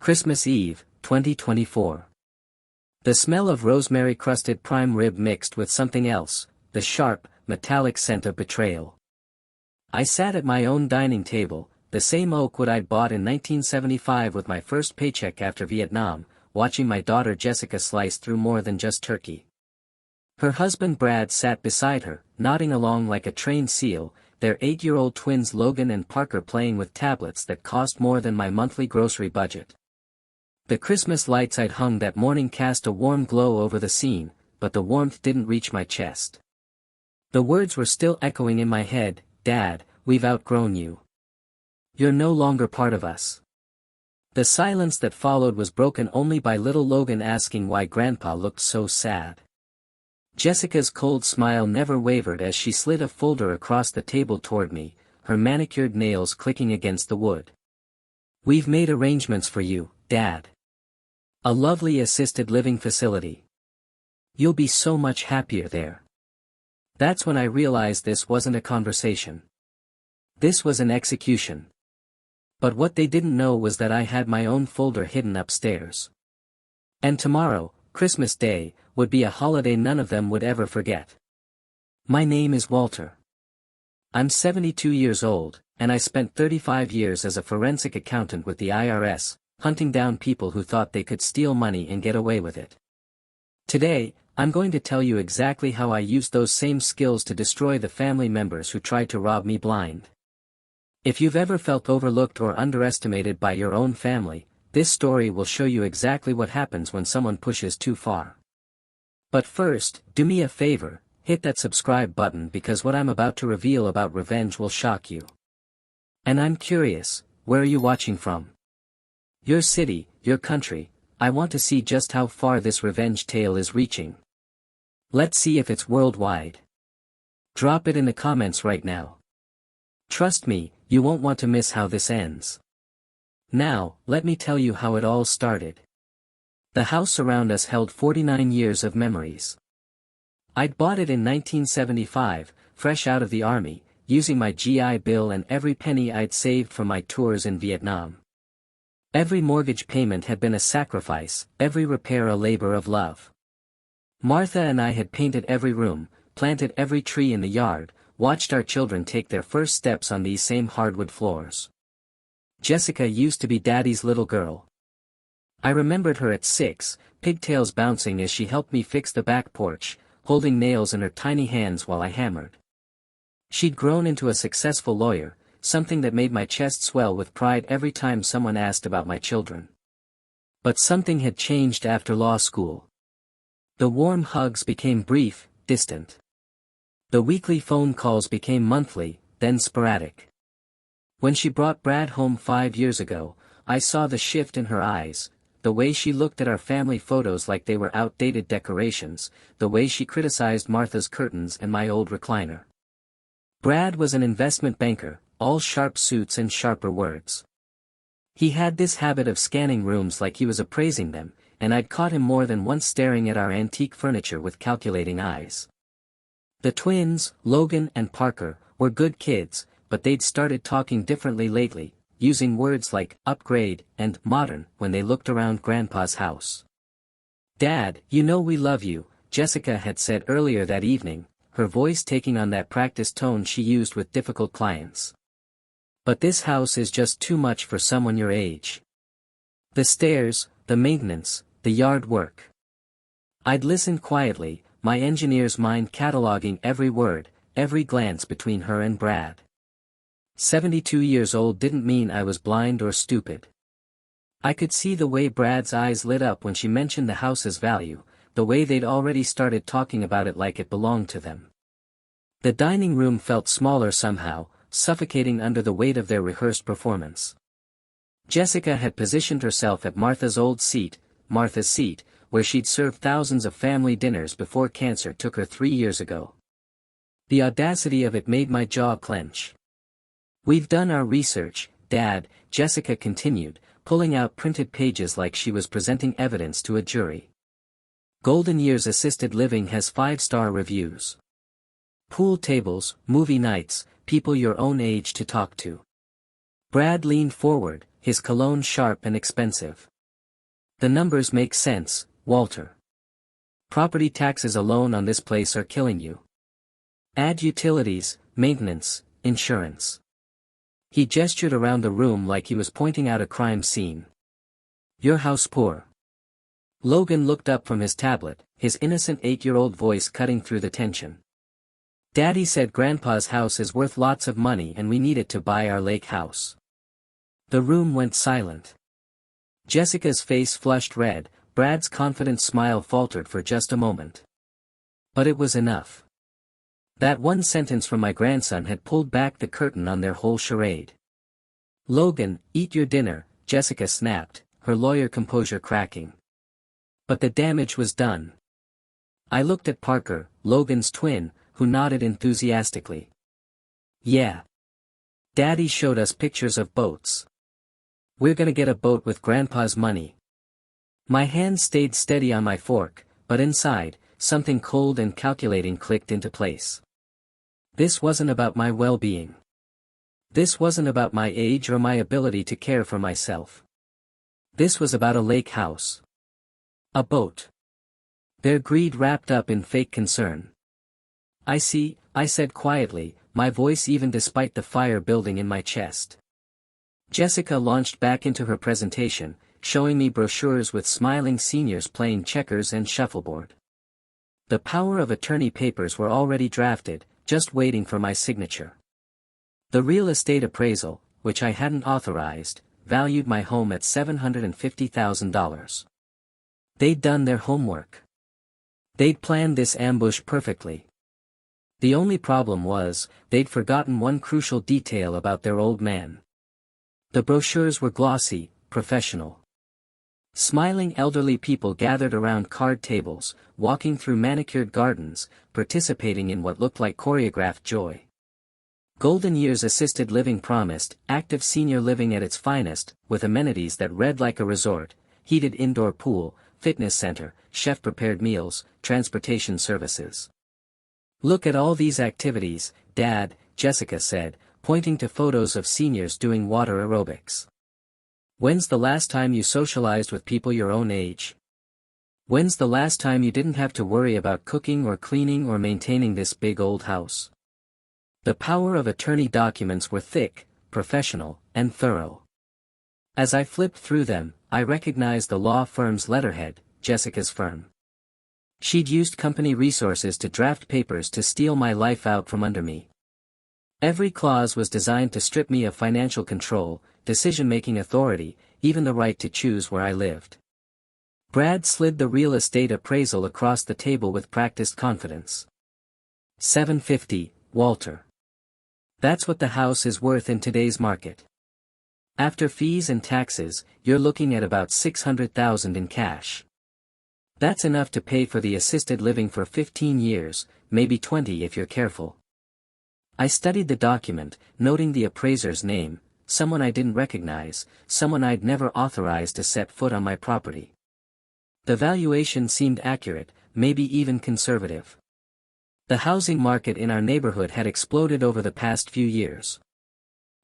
Christmas Eve, 2024. The smell of rosemary-crusted prime rib mixed with something else, the sharp, metallic scent of betrayal. I sat at my own dining table, the same oak wood I'd bought in 1975 with my first paycheck after Vietnam, watching my daughter Jessica slice through more than just turkey. Her husband Brad sat beside her, nodding along like a trained seal, their 8-year-old twins Logan and Parker playing with tablets that cost more than my monthly grocery budget. The Christmas lights I'd hung that morning cast a warm glow over the scene, but the warmth didn't reach my chest. The words were still echoing in my head, "Dad, we've outgrown you. You're no longer part of us." The silence that followed was broken only by little Logan asking why Grandpa looked so sad. Jessica's cold smile never wavered as she slid a folder across the table toward me, her manicured nails clicking against the wood. "We've made arrangements for you, Dad. A lovely assisted living facility. You'll be so much happier there." That's when I realized this wasn't a conversation. This was an execution. But what they didn't know was that I had my own folder hidden upstairs. And tomorrow, Christmas Day, would be a holiday none of them would ever forget. My name is Walter. I'm 72 years old, and I spent 35 years as a forensic accountant with the IRS, hunting down people who thought they could steal money and get away with it. Today, I'm going to tell you exactly how I used those same skills to destroy the family members who tried to rob me blind. If you've ever felt overlooked or underestimated by your own family, this story will show you exactly what happens when someone pushes too far. But first, do me a favor, hit that subscribe button because what I'm about to reveal about revenge will shock you. And I'm curious, where are you watching from? Your city, your country. I want to see just how far this revenge tale is reaching. Let's see if it's worldwide. Drop it in the comments right now. Trust me, you won't want to miss how this ends. Now, let me tell you how it all started. The house around us held 49 years of memories. I'd bought it in 1975, fresh out of the army, using my GI Bill and every penny I'd saved from my tours in Vietnam. Every mortgage payment had been a sacrifice, every repair a labor of love. Martha and I had painted every room, planted every tree in the yard, watched our children take their first steps on these same hardwood floors. Jessica used to be Daddy's little girl. I remembered her at 6, pigtails bouncing as she helped me fix the back porch, holding nails in her tiny hands while I hammered. She'd grown into a successful lawyer, something that made my chest swell with pride every time someone asked about my children. But something had changed after law school. The warm hugs became brief, distant. The weekly phone calls became monthly, then sporadic. When she brought Brad home 5 years ago, I saw the shift in her eyes, the way she looked at our family photos like they were outdated decorations, the way she criticized Martha's curtains and my old recliner. Brad was an investment banker, all sharp suits and sharper words. He had this habit of scanning rooms like he was appraising them, and I'd caught him more than once staring at our antique furniture with calculating eyes. The twins, Logan and Parker, were good kids, but they'd started talking differently lately, using words like upgrade and modern when they looked around Grandpa's house. "Dad, you know we love you," Jessica had said earlier that evening, her voice taking on that practiced tone she used with difficult clients. "But this house is just too much for someone your age. The stairs, the maintenance, the yard work." I'd listened quietly, my engineer's mind cataloging every word, every glance between her and Brad. 72 years old didn't mean I was blind or stupid. I could see the way Brad's eyes lit up when she mentioned the house's value, the way they'd already started talking about it like it belonged to them. The dining room felt smaller somehow, suffocating under the weight of their rehearsed performance. Jessica had positioned herself at Martha's old seat, Martha's seat, where she'd served thousands of family dinners before cancer took her 3 years ago. The audacity of it made my jaw clench. "We've done our research, Dad," Jessica continued, pulling out printed pages like she was presenting evidence to a jury. "Golden Years Assisted Living has 5-star reviews. Pool tables, movie nights, people your own age to talk to." Brad leaned forward, his cologne sharp and expensive. The numbers make sense, Walter. Property taxes alone on this place are killing you. Add utilities, maintenance, insurance. He gestured around the room like he was pointing out a crime scene. Your house poor. Logan looked up from his tablet, his innocent 8-year-old voice cutting through the tension. Daddy said Grandpa's house is worth lots of money and we need it to buy our lake house. The room went silent. Jessica's face flushed red, Brad's confident smile faltered for just a moment. But it was enough. That one sentence from my grandson had pulled back the curtain on their whole charade. Logan, eat your dinner, Jessica snapped, her lawyer composure cracking. But the damage was done. I looked at Parker, Logan's twin, who nodded enthusiastically. Yeah. Daddy showed us pictures of boats. We're gonna get a boat with Grandpa's money. My hand stayed steady on my fork, but inside, something cold and calculating clicked into place. This wasn't about my well-being. This wasn't about my age or my ability to care for myself. This was about a lake house. A boat. Their greed wrapped up in fake concern. I see, I said quietly, my voice even despite the fire building in my chest. Jessica launched back into her presentation, showing me brochures with smiling seniors playing checkers and shuffleboard. The power of attorney papers were already drafted, just waiting for my signature. The real estate appraisal, which I hadn't authorized, valued my home at $750,000. They'd done their homework. They'd planned this ambush perfectly. The only problem was, they'd forgotten one crucial detail about their old man. The brochures were glossy, professional. Smiling elderly people gathered around card tables, walking through manicured gardens, participating in what looked like choreographed joy. Golden Years Assisted Living promised, active senior living at its finest, with amenities that read like a resort, heated indoor pool, fitness center, chef-prepared meals, transportation services. Look at all these activities, Dad, Jessica said, pointing to photos of seniors doing water aerobics. When's the last time you socialized with people your own age? When's the last time you didn't have to worry about cooking or cleaning or maintaining this big old house? The power of attorney documents were thick, professional, and thorough. As I flipped through them, I recognized the law firm's letterhead, Jessica's firm. She'd used company resources to draft papers to steal my life out from under me. Every clause was designed to strip me of financial control, decision-making authority, even the right to choose where I lived. Brad slid the real estate appraisal across the table with practiced confidence. $750, Walter. That's what the house is worth in today's market. After fees and taxes, you're looking at about $600,000 in cash. That's enough to pay for the assisted living for 15 years, maybe 20 if you're careful. I studied the document, noting the appraiser's name, someone I didn't recognize, someone I'd never authorized to set foot on my property. The valuation seemed accurate, maybe even conservative. The housing market in our neighborhood had exploded over the past few years.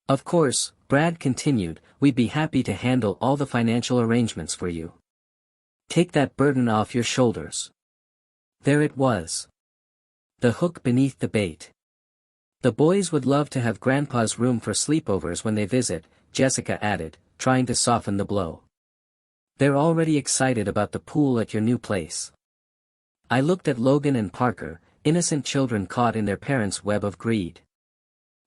Of course, Brad continued, we'd be happy to handle all the financial arrangements for you. Take that burden off your shoulders. There it was. The hook beneath the bait. The boys would love to have Grandpa's room for sleepovers when they visit, Jessica added, trying to soften the blow. They're already excited about the pool at your new place. I looked at Logan and Parker, innocent children caught in their parents' web of greed.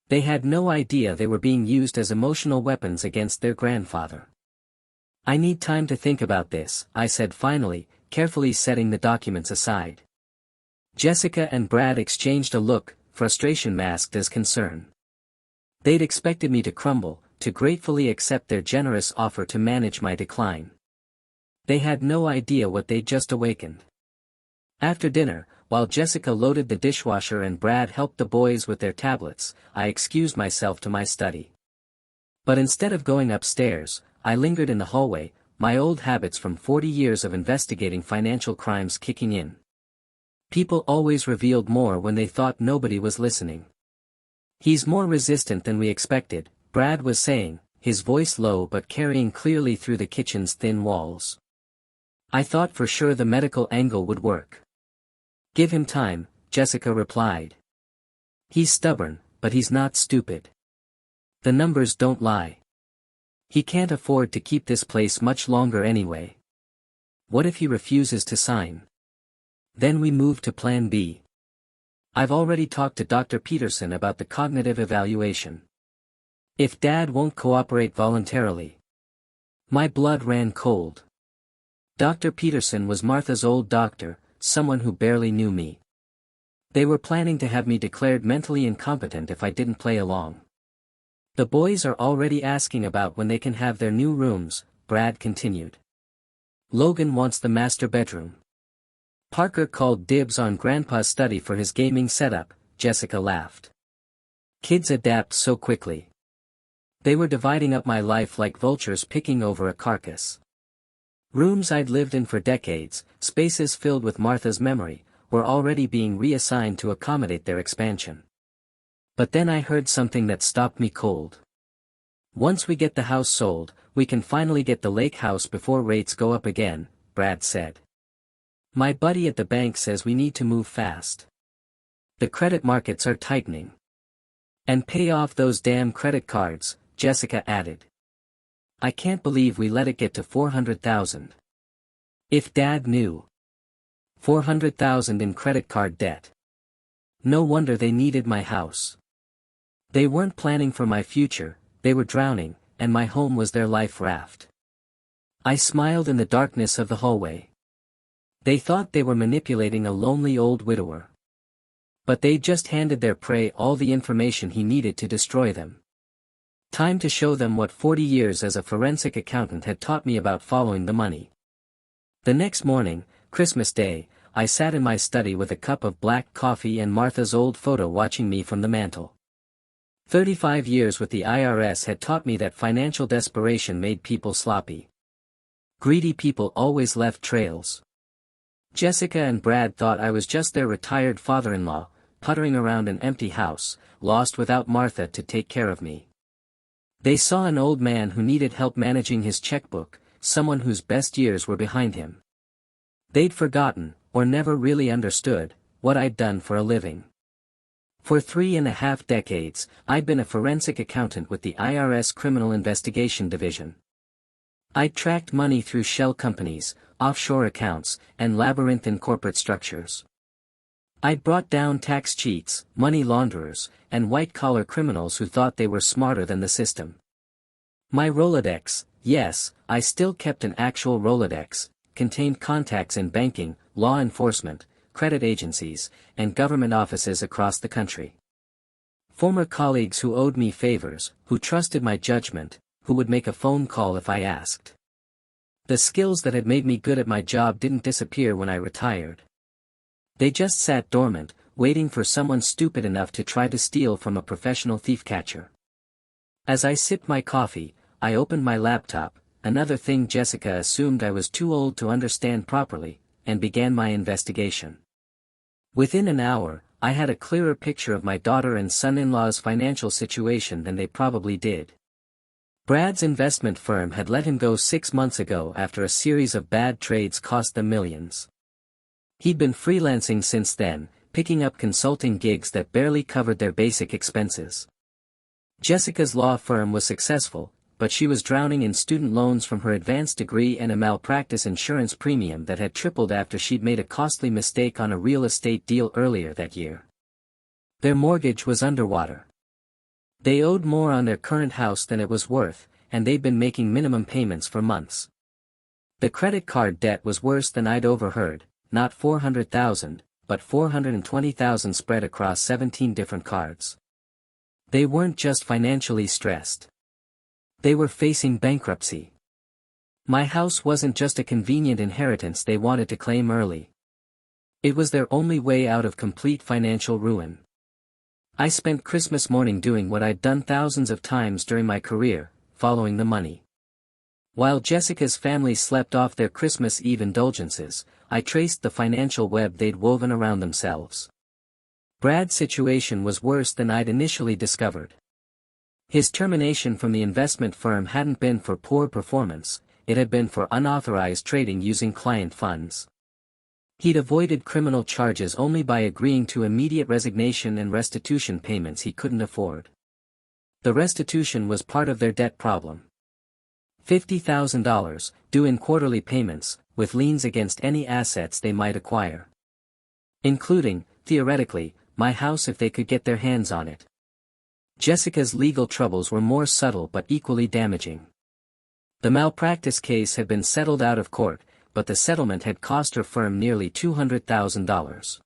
They had no idea they were being used as emotional weapons against their grandfather. I need time to think about this, I said finally, carefully setting the documents aside. Jessica and Brad exchanged a look, frustration masked as concern. They'd expected me to crumble, to gratefully accept their generous offer to manage my decline. They had no idea what they'd just awakened. After dinner, while Jessica loaded the dishwasher and Brad helped the boys with their tablets, I excused myself to my study. But instead of going upstairs, I lingered in the hallway, my old habits from 40 years of investigating financial crimes kicking in. People always revealed more when they thought nobody was listening. He's more resistant than we expected, Brad was saying, his voice low but carrying clearly through the kitchen's thin walls. I thought for sure the medical angle would work. Give him time, Jessica replied. He's stubborn, but he's not stupid. The numbers don't lie. He can't afford to keep this place much longer anyway. What if he refuses to sign? Then we move to Plan B. I've already talked to Dr. Peterson about the cognitive evaluation. If Dad won't cooperate voluntarily. My blood ran cold. Dr. Peterson was Martha's old doctor, someone who barely knew me. They were planning to have me declared mentally incompetent if I didn't play along. The boys are already asking about when they can have their new rooms, Brad continued. Logan wants the master bedroom. Parker called dibs on Grandpa's study for his gaming setup, Jessica laughed. Kids adapt so quickly. They were dividing up my life like vultures picking over a carcass. Rooms I'd lived in for decades, spaces filled with Martha's memory, were already being reassigned to accommodate their expansion. But then I heard something that stopped me cold. Once we get the house sold, we can finally get the lake house before rates go up again, Brad said. My buddy at the bank says we need to move fast. The credit markets are tightening. And pay off those damn credit cards, Jessica added. I can't believe we let it get to $400,000. If Dad knew. $400,000 in credit card debt. No wonder they needed my house. They weren't planning for my future, they were drowning, and my home was their life raft. I smiled in the darkness of the hallway. They thought they were manipulating a lonely old widower. But they just handed their prey all the information he needed to destroy them. Time to show them what 40 years as a forensic accountant had taught me about following the money. The next morning, Christmas Day, I sat in my study with a cup of black coffee and Martha's old photo watching me from the mantel. 35 years with the IRS had taught me that financial desperation made people sloppy. Greedy people always left trails. Jessica and Brad thought I was just their retired father-in-law, puttering around an empty house, lost without Martha to take care of me. They saw an old man who needed help managing his checkbook, someone whose best years were behind him. They'd forgotten, or never really understood, what I'd done for a living. For 3.5 decades, I'd been a forensic accountant with the IRS Criminal Investigation Division. I'd tracked money through shell companies, offshore accounts, and labyrinthine corporate structures. I'd brought down tax cheats, money launderers, and white-collar criminals who thought they were smarter than the system. My Rolodex, yes, I still kept an actual Rolodex, contained contacts in banking, law enforcement, credit agencies, and government offices across the country. Former colleagues who owed me favors, who trusted my judgment, who would make a phone call if I asked. The skills that had made me good at my job didn't disappear when I retired. They just sat dormant, waiting for someone stupid enough to try to steal from a professional thief catcher. As I sipped my coffee, I opened my laptop, another thing Jessica assumed I was too old to understand properly, and began my investigation. Within an hour, I had a clearer picture of my daughter and son-in-law's financial situation than they probably did. Brad's investment firm had let him go 6 months ago after a series of bad trades cost them millions. He'd been freelancing since then, picking up consulting gigs that barely covered their basic expenses. Jessica's law firm was successful, but she was drowning in student loans from her advanced degree and a malpractice insurance premium that had tripled after she'd made a costly mistake on a real estate deal earlier that year. Their mortgage was underwater. They owed more on their current house than it was worth, and they'd been making minimum payments for months. The credit card debt was worse than I'd overheard, not $400,000, but $420,000 spread across 17 different cards. They weren't just financially stressed. They were facing bankruptcy. My house wasn't just a convenient inheritance they wanted to claim early. It was their only way out of complete financial ruin. I spent Christmas morning doing what I'd done thousands of times during my career, following the money. While Jessica's family slept off their Christmas Eve indulgences, I traced the financial web they'd woven around themselves. Brad's situation was worse than I'd initially discovered. His termination from the investment firm hadn't been for poor performance, it had been for unauthorized trading using client funds. He'd avoided criminal charges only by agreeing to immediate resignation and restitution payments he couldn't afford. The restitution was part of their debt problem. $50,000, due in quarterly payments, with liens against any assets they might acquire. Including, theoretically, my house if they could get their hands on it. Jessica's legal troubles were more subtle but equally damaging. The malpractice case had been settled out of court, but the settlement had cost her firm nearly $200,000.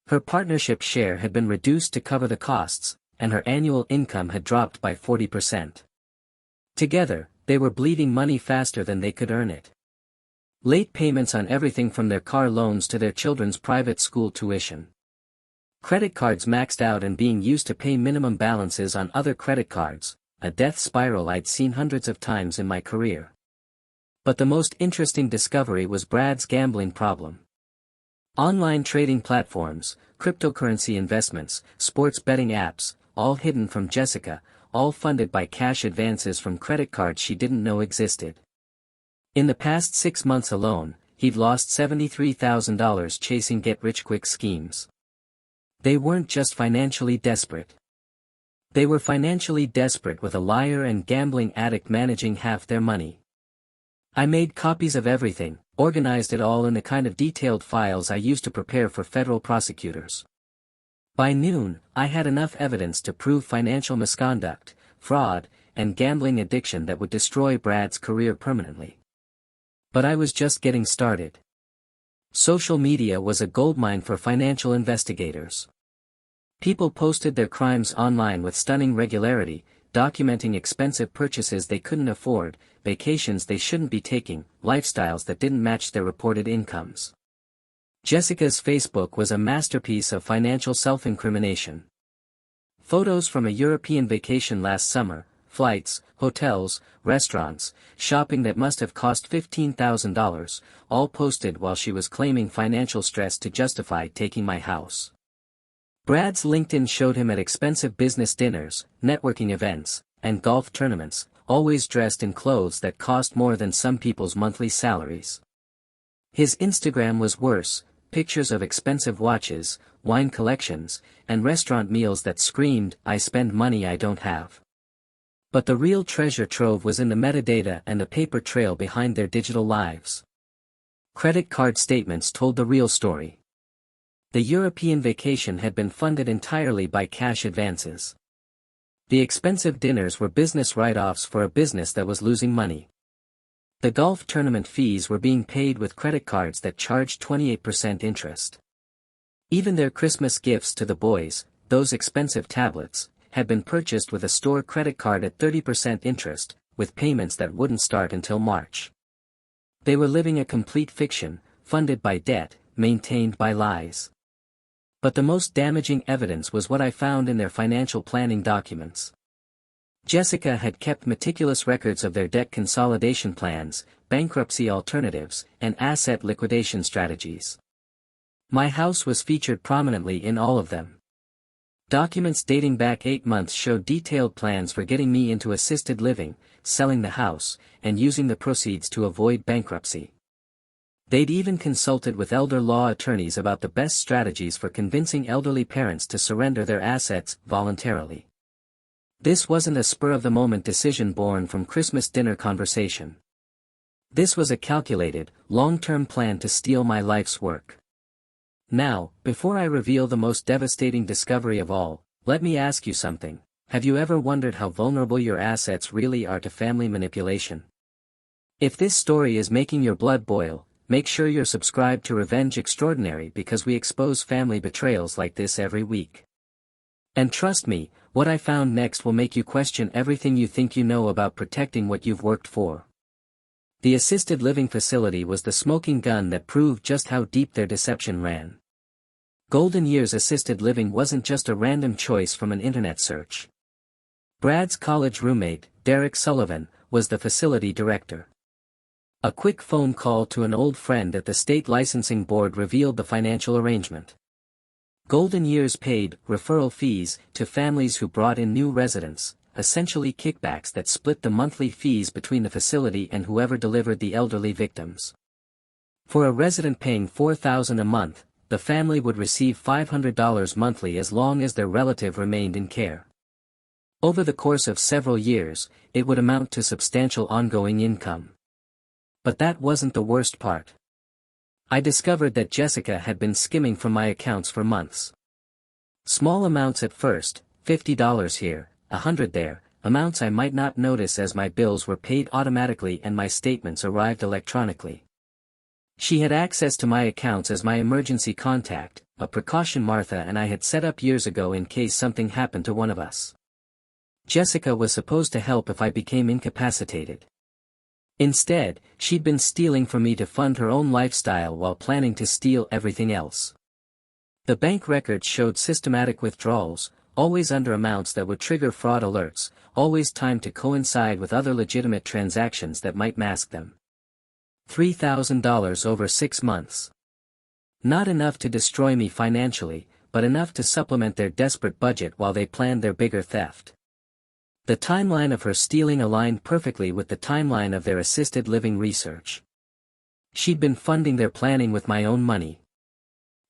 Her partnership share had been reduced to cover the costs, and her annual income had dropped by 40%. Together, they were bleeding money faster than they could earn it. Late payments on everything from their car loans to their children's private school tuition. Credit cards maxed out and being used to pay minimum balances on other credit cards, a death spiral I'd seen hundreds of times in my career. But the most interesting discovery was Brad's gambling problem. Online trading platforms, cryptocurrency investments, sports betting apps, all hidden from Jessica, all funded by cash advances from credit cards she didn't know existed. In the past 6 months alone, he'd lost $73,000 chasing get-rich-quick schemes. They weren't just financially desperate. They were financially desperate with a liar and gambling addict managing half their money. I made copies of everything, organized it all in the kind of detailed files I used to prepare for federal prosecutors. By noon, I had enough evidence to prove financial misconduct, fraud, and gambling addiction that would destroy Brad's career permanently. But I was just getting started. Social media was a goldmine for financial investigators. People posted their crimes online with stunning regularity, documenting expensive purchases they couldn't afford, vacations they shouldn't be taking, lifestyles that didn't match their reported incomes. Jessica's Facebook was a masterpiece of financial self-incrimination. Photos from a European vacation last summer, flights, hotels, restaurants, shopping that must have cost $15,000, all posted while she was claiming financial stress to justify taking my house. Brad's LinkedIn showed him at expensive business dinners, networking events, and golf tournaments, always dressed in clothes that cost more than some people's monthly salaries. His Instagram was worse, pictures of expensive watches, wine collections, and restaurant meals that screamed, "I spend money I don't have." But the real treasure trove was in the metadata and the paper trail behind their digital lives. Credit card statements told the real story. The European vacation had been funded entirely by cash advances. The expensive dinners were business write-offs for a business that was losing money. The golf tournament fees were being paid with credit cards that charged 28% interest. Even their Christmas gifts to the boys, those expensive tablets, had been purchased with a store credit card at 30% interest, with payments that wouldn't start until March. They were living a complete fiction, funded by debt, maintained by lies. But the most damaging evidence was what I found in their financial planning documents. Jessica had kept meticulous records of their debt consolidation plans, bankruptcy alternatives, and asset liquidation strategies. My house was featured prominently in all of them. Documents dating back 8 months showed detailed plans for getting me into assisted living, selling the house, and using the proceeds to avoid bankruptcy. They'd even consulted with elder law attorneys about the best strategies for convincing elderly parents to surrender their assets voluntarily. This wasn't a spur-of-the-moment decision born from Christmas dinner conversation. This was a calculated, long-term plan to steal my life's work. Now, before I reveal the most devastating discovery of all, let me ask you something. Have you ever wondered how vulnerable your assets really are to family manipulation? If this story is making your blood boil, make sure you're subscribed to Revenge Extraordinary because we expose family betrayals like this every week. And trust me, what I found next will make you question everything you think you know about protecting what you've worked for. The assisted living facility was the smoking gun that proved just how deep their deception ran. Golden Years Assisted Living wasn't just a random choice from an internet search. Brad's college roommate, Derek Sullivan, was the facility director. A quick phone call to an old friend at the state licensing board revealed the financial arrangement. Golden Years paid referral fees to families who brought in new residents, essentially kickbacks that split the monthly fees between the facility and whoever delivered the elderly victims. For a resident paying $4,000 a month, the family would receive $500 monthly as long as their relative remained in care. Over the course of several years, it would amount to substantial ongoing income. But that wasn't the worst part. I discovered that Jessica had been skimming from my accounts for months. Small amounts at first, $50 here, $100 there, amounts I might not notice as my bills were paid automatically and my statements arrived electronically. She had access to my accounts as my emergency contact, a precaution Martha and I had set up years ago in case something happened to one of us. Jessica was supposed to help if I became incapacitated. Instead, she'd been stealing from me to fund her own lifestyle while planning to steal everything else. The bank records showed systematic withdrawals, always under amounts that would trigger fraud alerts, always timed to coincide with other legitimate transactions that might mask them. $3,000 over 6 months. Not enough to destroy me financially, but enough to supplement their desperate budget while they planned their bigger theft. The timeline of her stealing aligned perfectly with the timeline of their assisted living research. She'd been funding their planning with my own money.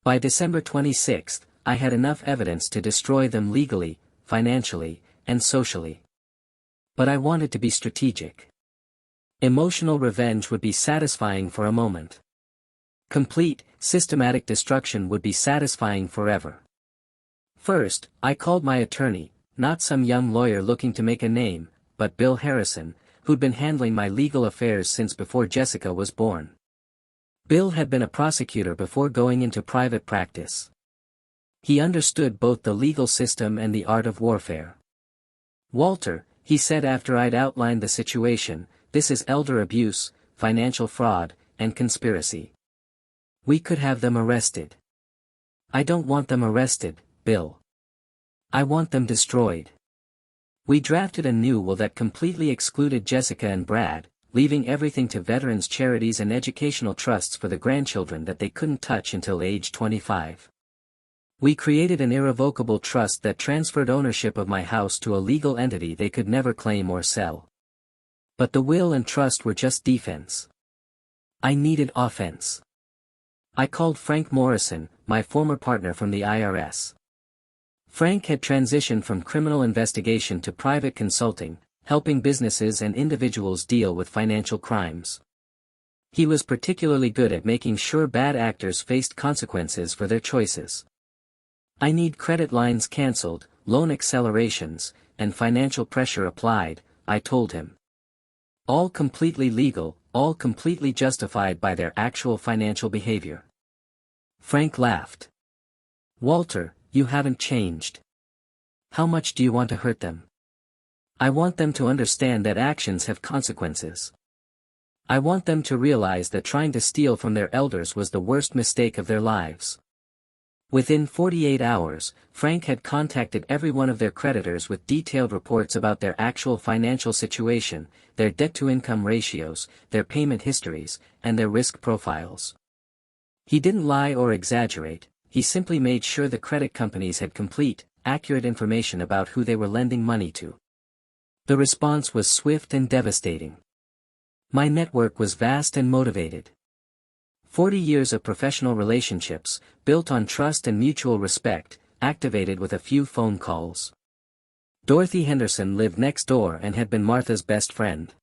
By December 26, I had enough evidence to destroy them legally, financially, and socially. But I wanted to be strategic. Emotional revenge would be satisfying for a moment. Complete, systematic destruction would be satisfying forever. First, I called my attorney, not some young lawyer looking to make a name, but Bill Harrison, who'd been handling my legal affairs since before Jessica was born. Bill had been a prosecutor before going into private practice. He understood both the legal system and the art of warfare. "Walter," he said after I'd outlined the situation, "this is elder abuse, financial fraud, and conspiracy. We could have them arrested." "I don't want them arrested, Bill. I want them destroyed." We drafted a new will that completely excluded Jessica and Brad, leaving everything to veterans charities and educational trusts for the grandchildren that they couldn't touch until age 25. We created an irrevocable trust that transferred ownership of my house to a legal entity they could never claim or sell. But the will and trust were just defense. I needed offense. I called Frank Morrison, my former partner from the IRS. Frank had transitioned from criminal investigation to private consulting, helping businesses and individuals deal with financial crimes. He was particularly good at making sure bad actors faced consequences for their choices. "I need credit lines cancelled, loan accelerations, and financial pressure applied," I told him. All completely legal, all completely justified by their actual financial behavior. Frank laughed. "Walter, you haven't changed. How much do you want to hurt them?" "I want them to understand that actions have consequences. I want them to realize that trying to steal from their elders was the worst mistake of their lives." Within 48 hours, Frank had contacted every one of their creditors with detailed reports about their actual financial situation, their debt-to-income ratios, their payment histories, and their risk profiles. He didn't lie or exaggerate, he simply made sure the credit companies had complete, accurate information about who they were lending money to. The response was swift and devastating. My network was vast and motivated. 40 years of professional relationships, built on trust and mutual respect, activated with a few phone calls. Dorothy Henderson lived next door and had been Martha's best friend.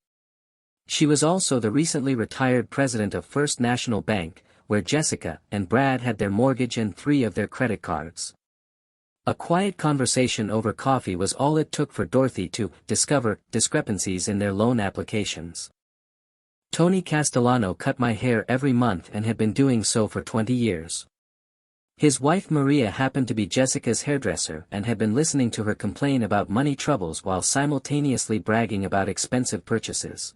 She was also the recently retired president of First National Bank, where Jessica and Brad had their mortgage and 3 of their credit cards. A quiet conversation over coffee was all it took for Dorothy to discover discrepancies in their loan applications. Tony Castellano cut my hair every month and had been doing so for 20 years. His wife Maria happened to be Jessica's hairdresser and had been listening to her complain about money troubles while simultaneously bragging about expensive purchases.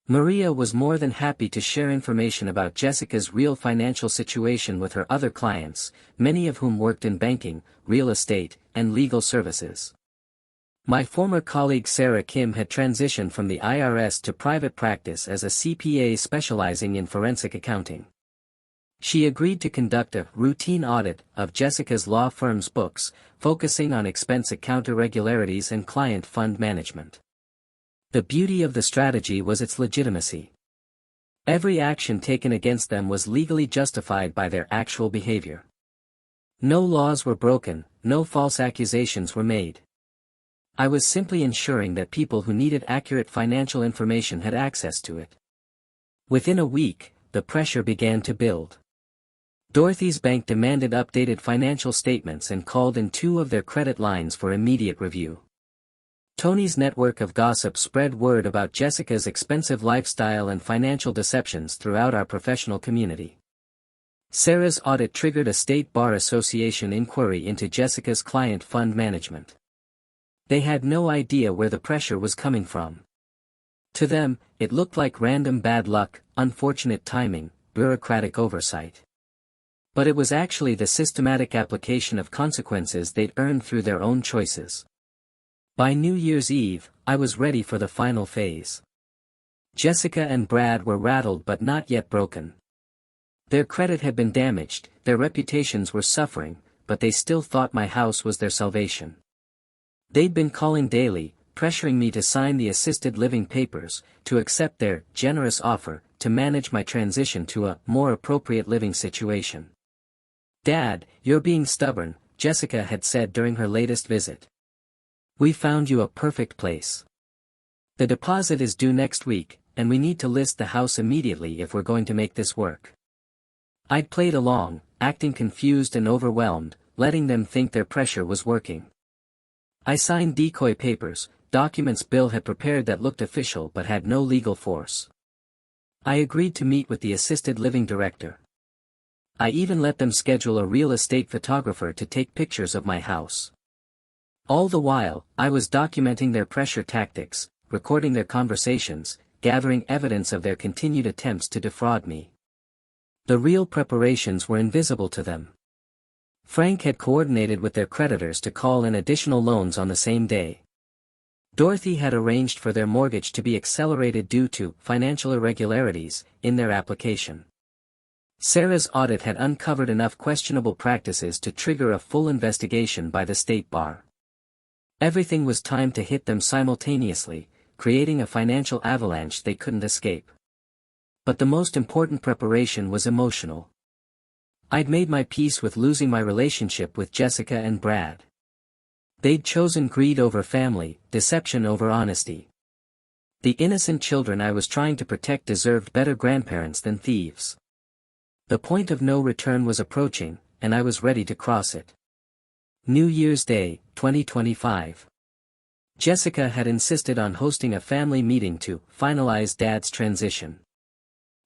Maria was more than happy to share information about Jessica's real financial situation with her other clients, many of whom worked in banking, real estate, and legal services. My former colleague Sarah Kim had transitioned from the IRS to private practice as a CPA specializing in forensic accounting. She agreed to conduct a routine audit of Jessica's law firm's books, focusing on expense account irregularities and client fund management. The beauty of the strategy was its legitimacy. Every action taken against them was legally justified by their actual behavior. No laws were broken, no false accusations were made. I was simply ensuring that people who needed accurate financial information had access to it. Within a week, the pressure began to build. Dorothy's bank demanded updated financial statements and called in 2 of their credit lines for immediate review. Tony's network of gossip spread word about Jessica's expensive lifestyle and financial deceptions throughout our professional community. Sarah's audit triggered a State Bar Association inquiry into Jessica's client fund management. They had no idea where the pressure was coming from. To them, it looked like random bad luck, unfortunate timing, bureaucratic oversight. But it was actually the systematic application of consequences they'd earned through their own choices. By New Year's Eve, I was ready for the final phase. Jessica and Brad were rattled but not yet broken. Their credit had been damaged, their reputations were suffering, but they still thought my house was their salvation. They'd been calling daily, pressuring me to sign the assisted living papers, to accept their generous offer, to manage my transition to a more appropriate living situation. "Dad, you're being stubborn," Jessica had said during her latest visit. "We found you a perfect place. The deposit is due next week, and we need to list the house immediately if we're going to make this work." I'd played along, acting confused and overwhelmed, letting them think their pressure was working. I signed decoy papers, documents Bill had prepared that looked official but had no legal force. I agreed to meet with the assisted living director. I even let them schedule a real estate photographer to take pictures of my house. All the while, I was documenting their pressure tactics, recording their conversations, gathering evidence of their continued attempts to defraud me. The real preparations were invisible to them. Frank had coordinated with their creditors to call in additional loans on the same day. Dorothy had arranged for their mortgage to be accelerated due to financial irregularities in their application. Sarah's audit had uncovered enough questionable practices to trigger a full investigation by the State Bar. Everything was timed to hit them simultaneously, creating a financial avalanche they couldn't escape. But the most important preparation was emotional. I'd made my peace with losing my relationship with Jessica and Brad. They'd chosen greed over family, deception over honesty. The innocent children I was trying to protect deserved better grandparents than thieves. The point of no return was approaching, and I was ready to cross it. New Year's Day, 2025. Jessica had insisted on hosting a family meeting to finalize Dad's transition.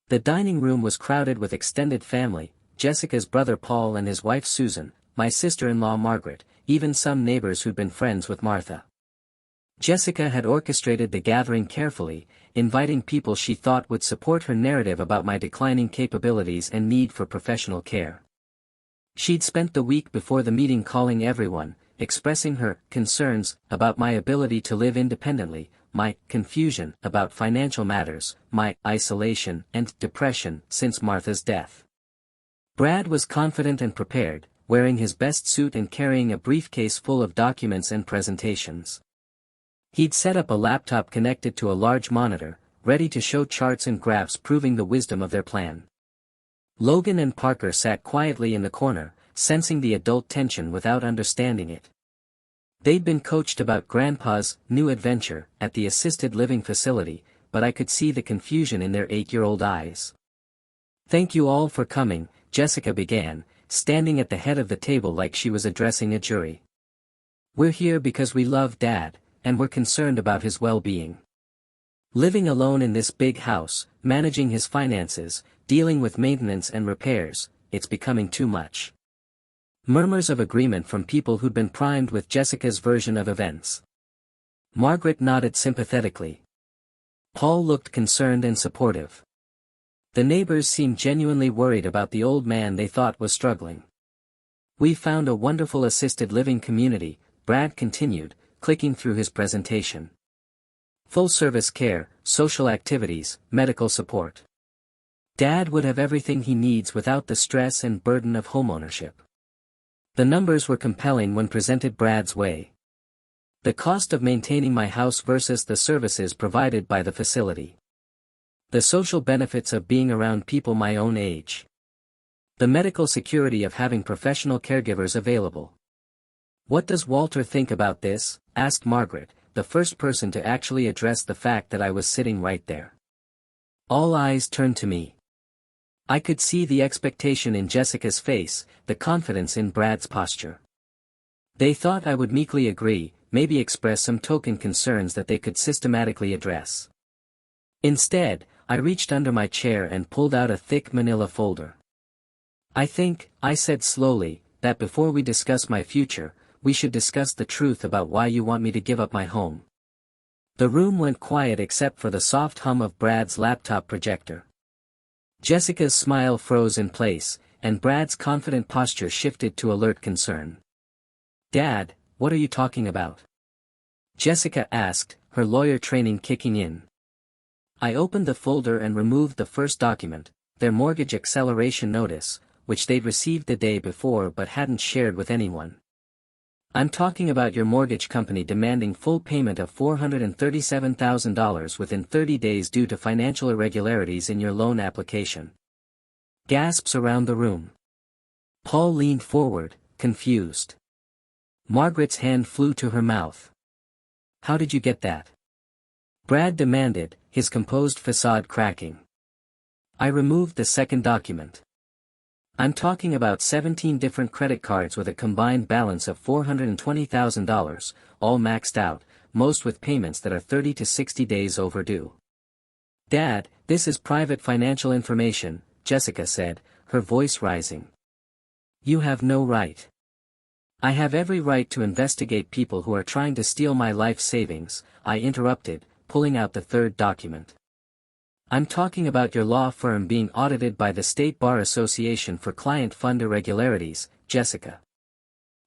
The dining room was crowded with extended family, Jessica's brother Paul and his wife Susan, my sister-in-law Margaret, even some neighbors who'd been friends with Martha. Jessica had orchestrated the gathering carefully, inviting people she thought would support her narrative about my declining capabilities and need for professional care. She'd spent the week before the meeting calling everyone, expressing her concerns about my ability to live independently, my confusion about financial matters, my isolation and depression since Martha's death. Brad was confident and prepared, wearing his best suit and carrying a briefcase full of documents and presentations. He'd set up a laptop connected to a large monitor, ready to show charts and graphs proving the wisdom of their plan. Logan and Parker sat quietly in the corner, sensing the adult tension without understanding it. They'd been coached about Grandpa's new adventure at the assisted living facility, but I could see the confusion in their 8-year-old eyes. "Thank you all for coming," Jessica began, standing at the head of the table like she was addressing a jury. "We're here because we love Dad, and we're concerned about his well-being. Living alone in this big house, managing his finances, dealing with maintenance and repairs, it's becoming too much." Murmurs of agreement from people who'd been primed with Jessica's version of events. Margaret nodded sympathetically. Paul looked concerned and supportive. The neighbors seemed genuinely worried about the old man they thought was struggling. "We found a wonderful assisted living community," Brad continued, clicking through his presentation. "Full-service care, social activities, medical support. Dad would have everything he needs without the stress and burden of homeownership. The numbers were compelling when presented Brad's way. The cost of maintaining my house versus the services provided by the facility. The social benefits of being around people my own age. The medical security of having professional caregivers available. "What does Walter think about this?" asked Margaret, the first person to actually address the fact that I was sitting right there. All eyes turned to me. I could see the expectation in Jessica's face, the confidence in Brad's posture. They thought I would meekly agree, maybe express some token concerns that they could systematically address. Instead, I reached under my chair and pulled out a thick manila folder. "I think," I said slowly, "that before we discuss my future, we should discuss the truth about why you want me to give up my home." The room went quiet except for the soft hum of Brad's laptop projector. Jessica's smile froze in place, and Brad's confident posture shifted to alert concern. "Dad, what are you talking about?" Jessica asked, her lawyer training kicking in. I opened the folder and removed the first document, their mortgage acceleration notice, which they'd received the day before but hadn't shared with anyone. "I'm talking about your mortgage company demanding full payment of $437,000 within 30 days due to financial irregularities in your loan application." Gasps around the room. Paul leaned forward, confused. Margaret's hand flew to her mouth. "How did you get that?" Brad demanded, his composed facade cracking. I removed the second document. "I'm talking about 17 different credit cards with a combined balance of $420,000, all maxed out, most with payments that are 30 to 60 days overdue." "Dad, this is private financial information," Jessica said, her voice rising. "You have no right." "I have every right to investigate people who are trying to steal my life savings," I interrupted, pulling out the third document. "I'm talking about your law firm being audited by the State Bar Association for client fund irregularities, Jessica.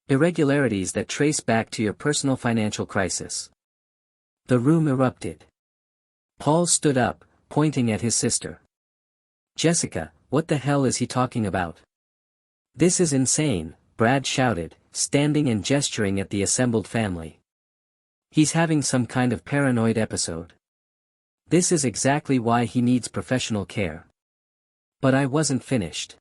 Irregularities that trace back to your personal financial crisis." The room erupted. Paul stood up, pointing at his sister. "Jessica, what the hell is he talking about?" "This is insane," Brad shouted, standing and gesturing at the assembled family. "He's having some kind of paranoid episode. This is exactly why he needs professional care." But I wasn't finished.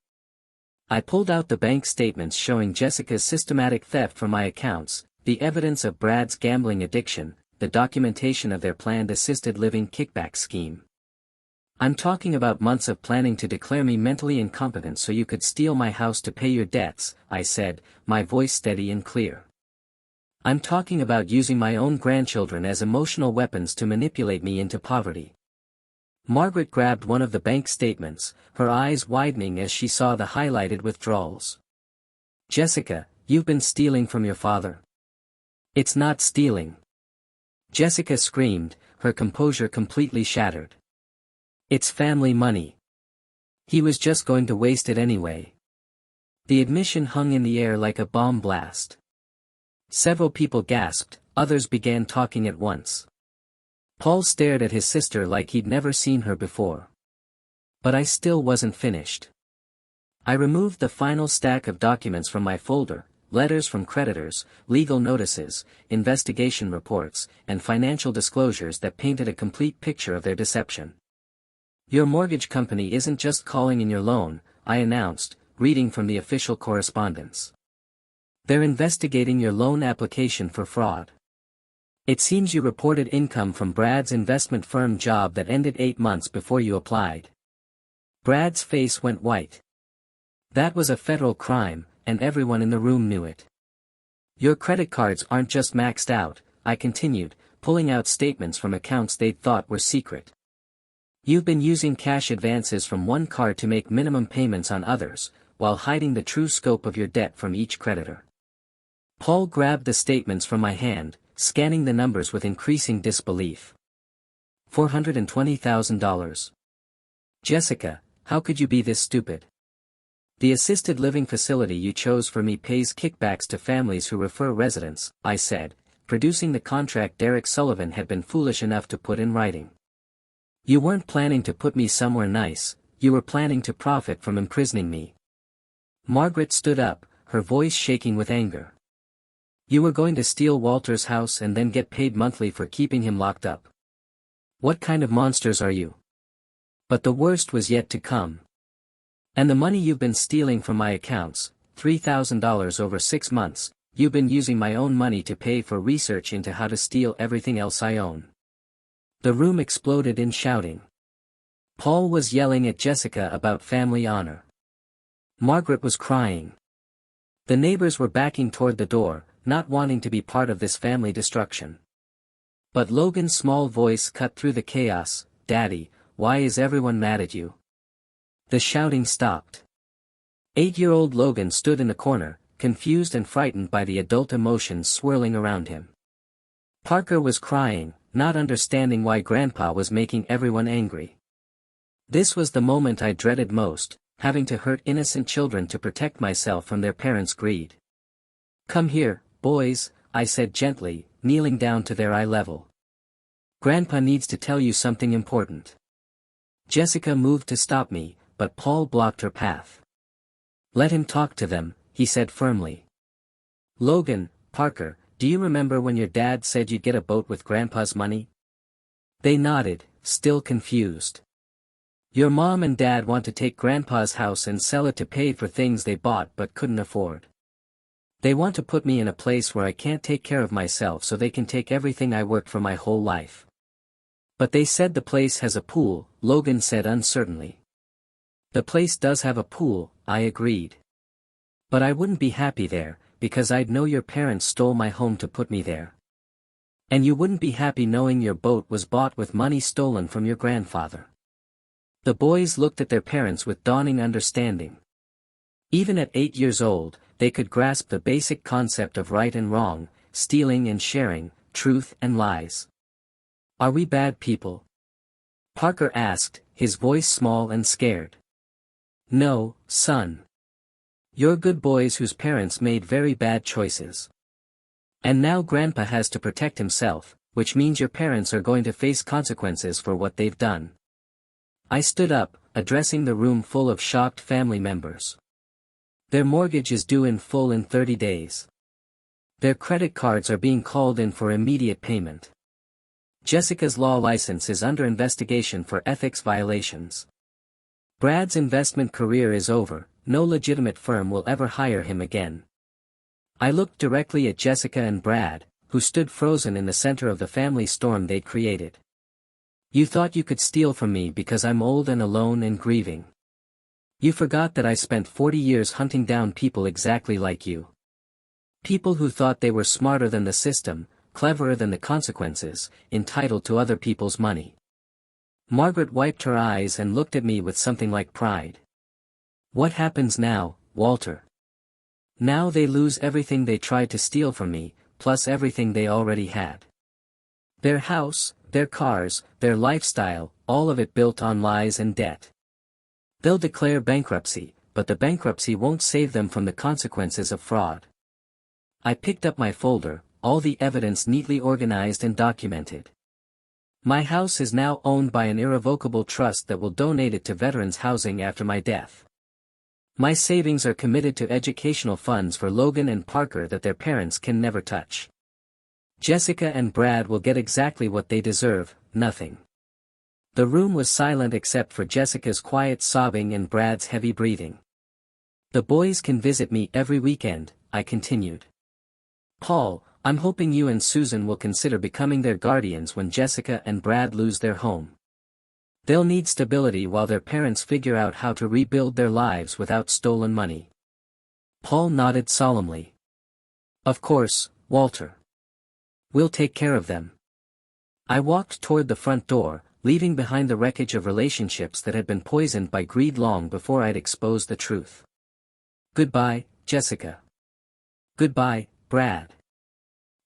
I pulled out the bank statements showing Jessica's systematic theft from my accounts, the evidence of Brad's gambling addiction, the documentation of their planned assisted living kickback scheme. "I'm talking about months of planning to declare me mentally incompetent so you could steal my house to pay your debts," I said, my voice steady and clear. "I'm talking about using my own grandchildren as emotional weapons to manipulate me into poverty." Margaret grabbed one of the bank statements, her eyes widening as she saw the highlighted withdrawals. "Jessica, you've been stealing from your father." "It's not stealing." Jessica screamed, her composure completely shattered. "It's family money. He was just going to waste it anyway." The admission hung in the air like a bomb blast. Several people gasped, others began talking at once. Paul stared at his sister like he'd never seen her before. But I still wasn't finished. I removed the final stack of documents from my folder, letters from creditors, legal notices, investigation reports, and financial disclosures that painted a complete picture of their deception. "Your mortgage company isn't just calling in your loan," I announced, reading from the official correspondence. "They're investigating your loan application for fraud. It seems you reported income from Brad's investment firm job that ended 8 months before you applied." Brad's face went white. "That was a federal crime, and everyone in the room knew it." "Your credit cards aren't just maxed out," I continued, pulling out statements from accounts they'd thought were secret. "You've been using cash advances from one card to make minimum payments on others, while hiding the true scope of your debt from each creditor." Paul grabbed the statements from my hand, scanning the numbers with increasing disbelief. $420,000. "Jessica, how could you be this stupid? The assisted living facility you chose for me pays kickbacks to families who refer residents," I said, producing the contract Derek Sullivan had been foolish enough to put in writing. "You weren't planning to put me somewhere nice, you were planning to profit from imprisoning me. Margaret stood up, her voice shaking with anger. You were going to steal Walter's house and then get paid monthly for keeping him locked up. What kind of monsters are you? But the worst was yet to come. And the money you've been stealing from my accounts, $3,000 over 6 months, you've been using my own money to pay for research into how to steal everything else I own. The room exploded in shouting. Paul was yelling at Jessica about family honor. Margaret was crying. The neighbors were backing toward the door, not wanting to be part of this family destruction. But Logan's small voice cut through the chaos. Daddy, why is everyone mad at you? The shouting stopped. 8-year-old Logan stood in the corner, confused and frightened by the adult emotions swirling around him. Parker was crying, not understanding why Grandpa was making everyone angry. This was the moment I dreaded most, having to hurt innocent children to protect myself from their parents' greed. Come here, boys, I said gently, kneeling down to their eye level. Grandpa needs to tell you something important. Jessica moved to stop me, but Paul blocked her path. Let him talk to them, he said firmly. Logan, Parker, do you remember when your dad said you'd get a boat with Grandpa's money? They nodded, still confused. Your mom and dad want to take Grandpa's house and sell it to pay for things they bought but couldn't afford. They want to put me in a place where I can't take care of myself so they can take everything I worked for my whole life. But they said the place has a pool, Logan said uncertainly. The place does have a pool, I agreed. But I wouldn't be happy there, because I'd know your parents stole my home to put me there. And you wouldn't be happy knowing your boat was bought with money stolen from your grandfather. The boys looked at their parents with dawning understanding. Even at 8 years old, they could grasp the basic concept of right and wrong, stealing and sharing, truth and lies. Are we bad people? Parker asked, his voice small and scared. No, son. You're good boys whose parents made very bad choices. And now Grandpa has to protect himself, which means your parents are going to face consequences for what they've done. I stood up, addressing the room full of shocked family members. Their mortgage is due in full in 30 days. Their credit cards are being called in for immediate payment. Jessica's law license is under investigation for ethics violations. Brad's investment career is over, no legitimate firm will ever hire him again. I looked directly at Jessica and Brad, who stood frozen in the center of the family storm they'd created. You thought you could steal from me because I'm old and alone and grieving. You forgot that I spent 40 years hunting down people exactly like you. People who thought they were smarter than the system, cleverer than the consequences, entitled to other people's money. Margaret wiped her eyes and looked at me with something like pride. What happens now, Walter? Now they lose everything they tried to steal from me, plus everything they already had. Their house, their cars, their lifestyle, all of it built on lies and debt. They'll declare bankruptcy, but the bankruptcy won't save them from the consequences of fraud. I picked up my folder, all the evidence neatly organized and documented. My house is now owned by an irrevocable trust that will donate it to veterans housing after my death. My savings are committed to educational funds for Logan and Parker that their parents can never touch. Jessica and Brad will get exactly what they deserve, nothing. The room was silent except for Jessica's quiet sobbing and Brad's heavy breathing. The boys can visit me every weekend, I continued. Paul, I'm hoping you and Susan will consider becoming their guardians when Jessica and Brad lose their home. They'll need stability while their parents figure out how to rebuild their lives without stolen money. Paul nodded solemnly. Of course, Walter. We'll take care of them. I walked toward the front door, leaving behind the wreckage of relationships that had been poisoned by greed long before I'd exposed the truth. Goodbye, Jessica. Goodbye, Brad.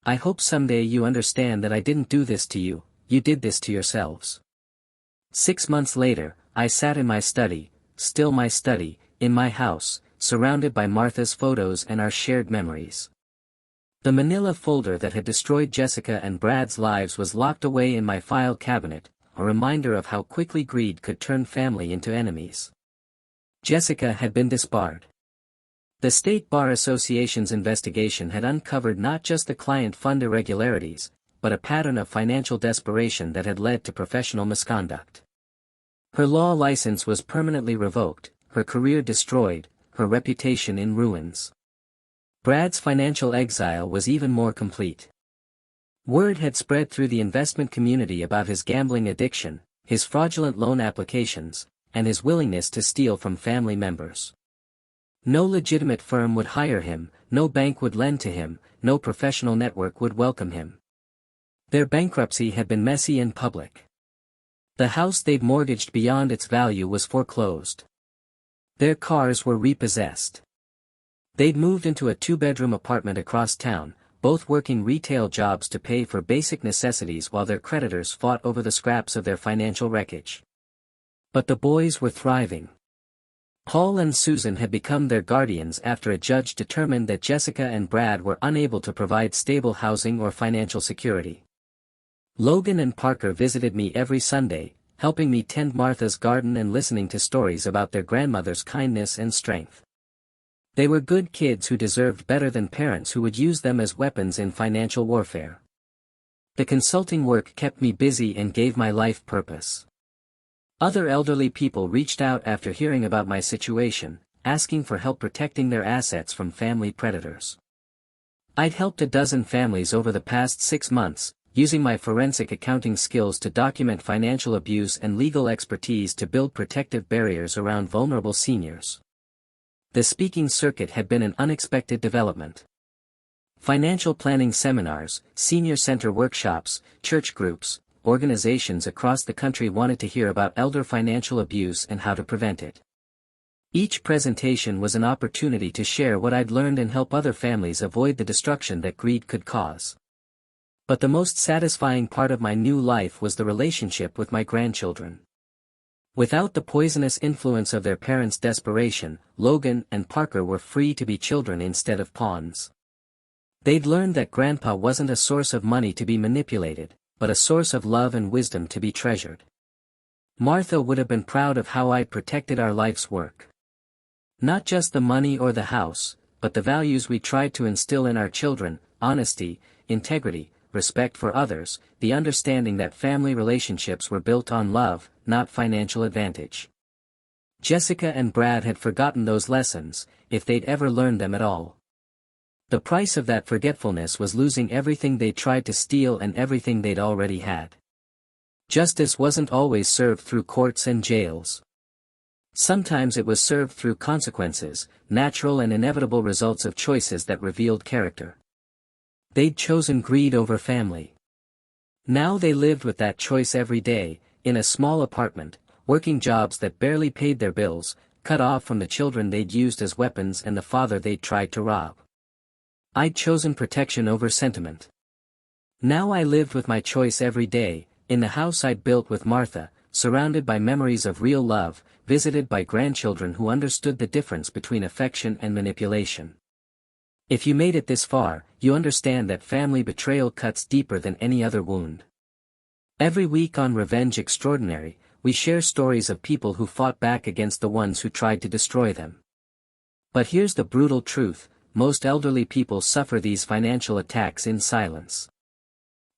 I hope someday you understand that I didn't do this to you, you did this to yourselves. 6 months later, I sat in my study, still my study, in my house, surrounded by Martha's photos and our shared memories. The manila folder that had destroyed Jessica and Brad's lives was locked away in my file cabinet, a reminder of how quickly greed could turn family into enemies. Jessica had been disbarred. The State Bar Association's investigation had uncovered not just the client fund irregularities, but a pattern of financial desperation that had led to professional misconduct. Her law license was permanently revoked, her career destroyed, her reputation in ruins. Brad's financial exile was even more complete. Word had spread through the investment community about his gambling addiction, his fraudulent loan applications, and his willingness to steal from family members. No legitimate firm would hire him, no bank would lend to him, no professional network would welcome him. Their bankruptcy had been messy and public. The house they'd mortgaged beyond its value was foreclosed. Their cars were repossessed. They'd moved into a two-bedroom apartment across town, both working retail jobs to pay for basic necessities while their creditors fought over the scraps of their financial wreckage. But the boys were thriving. Paul and Susan had become their guardians after a judge determined that Jessica and Brad were unable to provide stable housing or financial security. Logan and Parker visited me every Sunday, helping me tend Martha's garden and listening to stories about their grandmother's kindness and strength. They were good kids who deserved better than parents who would use them as weapons in financial warfare. The consulting work kept me busy and gave my life purpose. Other elderly people reached out after hearing about my situation, asking for help protecting their assets from family predators. I'd helped a dozen families over the past 6 months, using my forensic accounting skills to document financial abuse and legal expertise to build protective barriers around vulnerable seniors. The speaking circuit had been an unexpected development. Financial planning seminars, senior center workshops, church groups, organizations across the country wanted to hear about elder financial abuse and how to prevent it. Each presentation was an opportunity to share what I'd learned and help other families avoid the destruction that greed could cause. But the most satisfying part of my new life was the relationship with my grandchildren. Without the poisonous influence of their parents' desperation, Logan and Parker were free to be children instead of pawns. They'd learned that Grandpa wasn't a source of money to be manipulated, but a source of love and wisdom to be treasured. Martha would have been proud of how I protected our life's work. Not just the money or the house, but the values we tried to instill in our children: honesty, integrity, respect for others, the understanding that family relationships were built on love, not financial advantage. Jessica and Brad had forgotten those lessons, if they'd ever learned them at all. The price of that forgetfulness was losing everything they tried to steal and everything they'd already had. Justice wasn't always served through courts and jails. Sometimes it was served through consequences, natural and inevitable results of choices that revealed character. They'd chosen greed over family. Now they lived with that choice every day, in a small apartment, working jobs that barely paid their bills, cut off from the children they'd used as weapons and the father they'd tried to rob. I'd chosen protection over sentiment. Now I lived with my choice every day, in the house I'd built with Martha, surrounded by memories of real love, visited by grandchildren who understood the difference between affection and manipulation. If you made it this far, you understand that family betrayal cuts deeper than any other wound. Every week on Revenge Extraordinary, we share stories of people who fought back against the ones who tried to destroy them. But here's the brutal truth: most elderly people suffer these financial attacks in silence.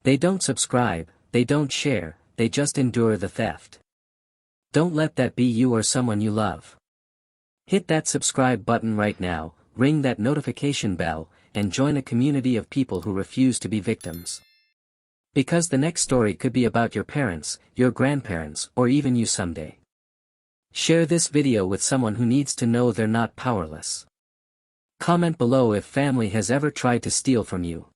They don't subscribe, they don't share, they just endure the theft. Don't let that be you or someone you love. Hit that subscribe button right now, ring that notification bell, and join a community of people who refuse to be victims. Because the next story could be about your parents, your grandparents, or even you someday. Share this video with someone who needs to know they're not powerless. Comment below if family has ever tried to steal from you.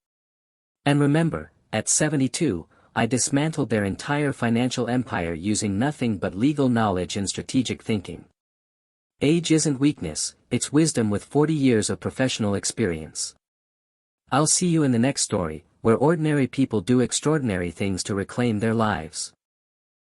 And remember, at 72, I dismantled their entire financial empire using nothing but legal knowledge and strategic thinking. Age isn't weakness, it's wisdom with 40 years of professional experience. I'll see you in the next story, where ordinary people do extraordinary things to reclaim their lives.